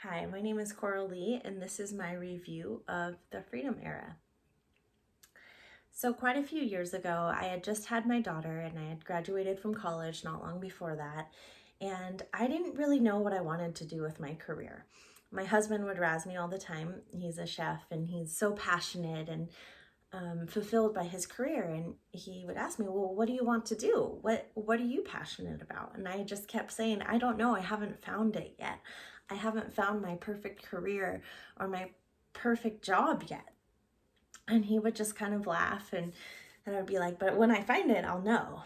Hi, my name is Coral Lee, and this is my review of the Freedom Era. So quite a few years ago, I had just had my daughter and I had graduated from college not long before that, and I didn't really know what I wanted to do with my career. My husband would razz me all the time. He's a chef and he's so passionate and fulfilled by his career, and he would ask me, well, what do you want to do? What are you passionate about? And I just kept saying, I don't know, I haven't found it yet. I haven't found my perfect career or my perfect job yet. And he would just kind of laugh, and I'd be like, but when I find it, I'll know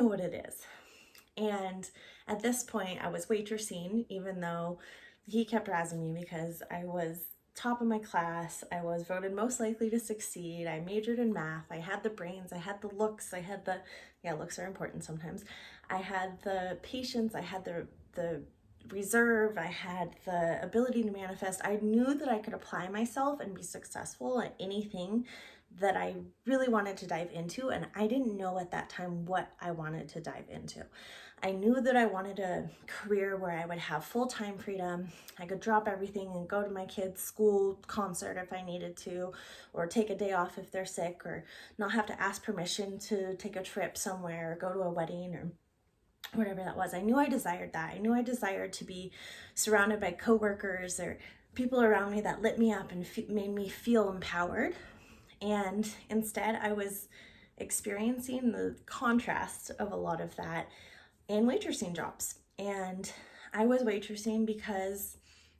what it is. And at this point I was waitressing, even though he kept razzing me because I was top of my class. I was voted most likely to succeed. I majored in math. I had the brains. I had the looks. I had looks are important sometimes. I had the patience. I had the reserve. I had the ability to manifest. I knew that I could apply myself and be successful at anything that I really wanted to dive into, and I didn't know at that time what I wanted to dive into. I knew that I wanted a career where I would have full-time freedom. I could drop everything and go to my kids' school concert if I needed to, or take a day off if they're sick, or not have to ask permission to take a trip somewhere or go to a wedding or whatever that was. I knew I desired that. I knew I desired to be surrounded by coworkers or people around me that lit me up and made me feel empowered. And instead, I was experiencing the contrast of a lot of that in waitressing jobs. And I was waitressing because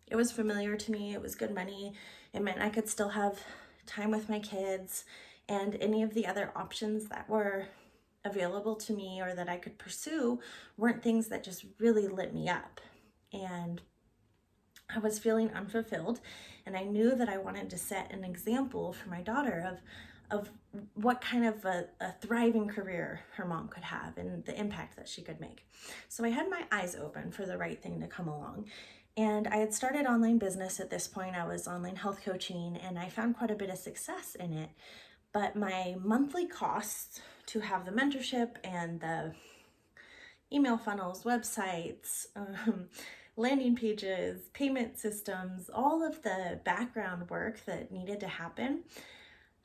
it was familiar to me. It was good money. It meant I could still have time with my kids, and any of the other options that were available to me or that I could pursue weren't things that just really lit me up. And I was feeling unfulfilled, and I knew that I wanted to set an example for my daughter of what kind of a thriving career her mom could have and the impact that she could make. So I had my eyes open for the right thing to come along. And I had started online business at this point. I was online health coaching, and I found quite a bit of success in it. But my monthly costs to have the mentorship and the email funnels, websites, landing pages, payment systems, all of the background work that needed to happen,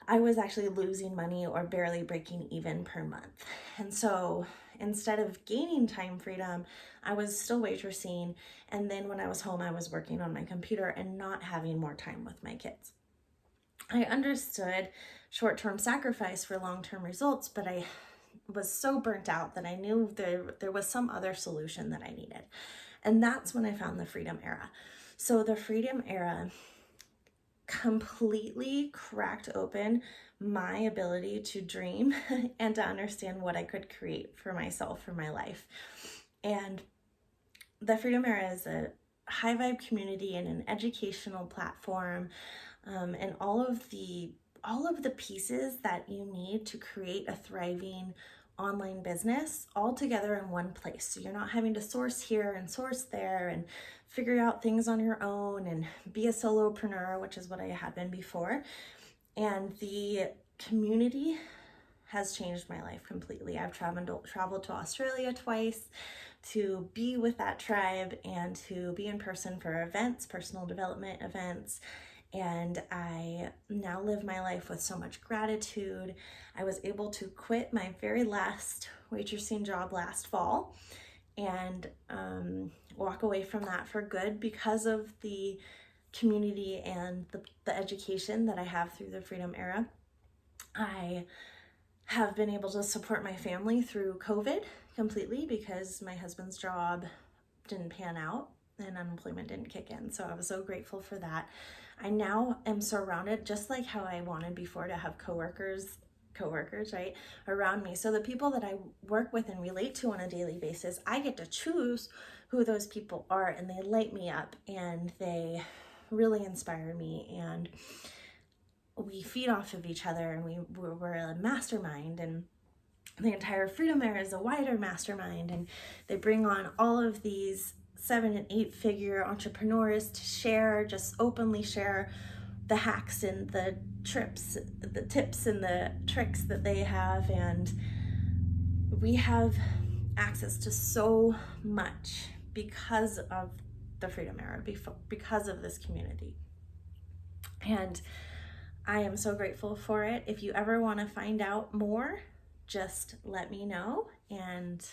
I was actually losing money or barely breaking even per month. And so instead of gaining time freedom, I was still waitressing. And then when I was home, I was working on my computer and not having more time with my kids. I understood short-term sacrifice for long-term results, but I was so burnt out that I knew there was some other solution that I needed. And that's when I found the Freedom Era. So the Freedom Era completely cracked open my ability to dream and to understand what I could create for myself, for my life. And the Freedom Era is a high vibe community and an educational platform, and all of the pieces that you need to create a thriving online business all together in one place. So you're not having to source here and source there and figure out things on your own and be a solopreneur, which is what I had been before. And the community has changed my life completely. I've traveled to Australia twice to be with that tribe and to be in person for events, personal development events. And I now live my life with so much gratitude. I was able to quit my very last waitressing job last fall and walk away from that for good because of the community and the education that I have through the Freedom Era. I have been able to support my family through COVID completely because my husband's job didn't pan out and unemployment didn't kick in. So I was so grateful for that. I now am surrounded, just like how I wanted before, to have coworkers, right, around me. So the people that I work with and relate to on a daily basis, I get to choose who those people are, and they light me up and they really inspire me, and we feed off of each other, and we're a mastermind, and the entire Freedom Era is a wider mastermind, and they bring on all of these 7 and 8 figure entrepreneurs to share, just openly share the hacks and the tips and the tricks that they have. And we have access to so much because of the Freedom Era because of this community. And I am so grateful for it. If you ever want to find out more, just let me know, and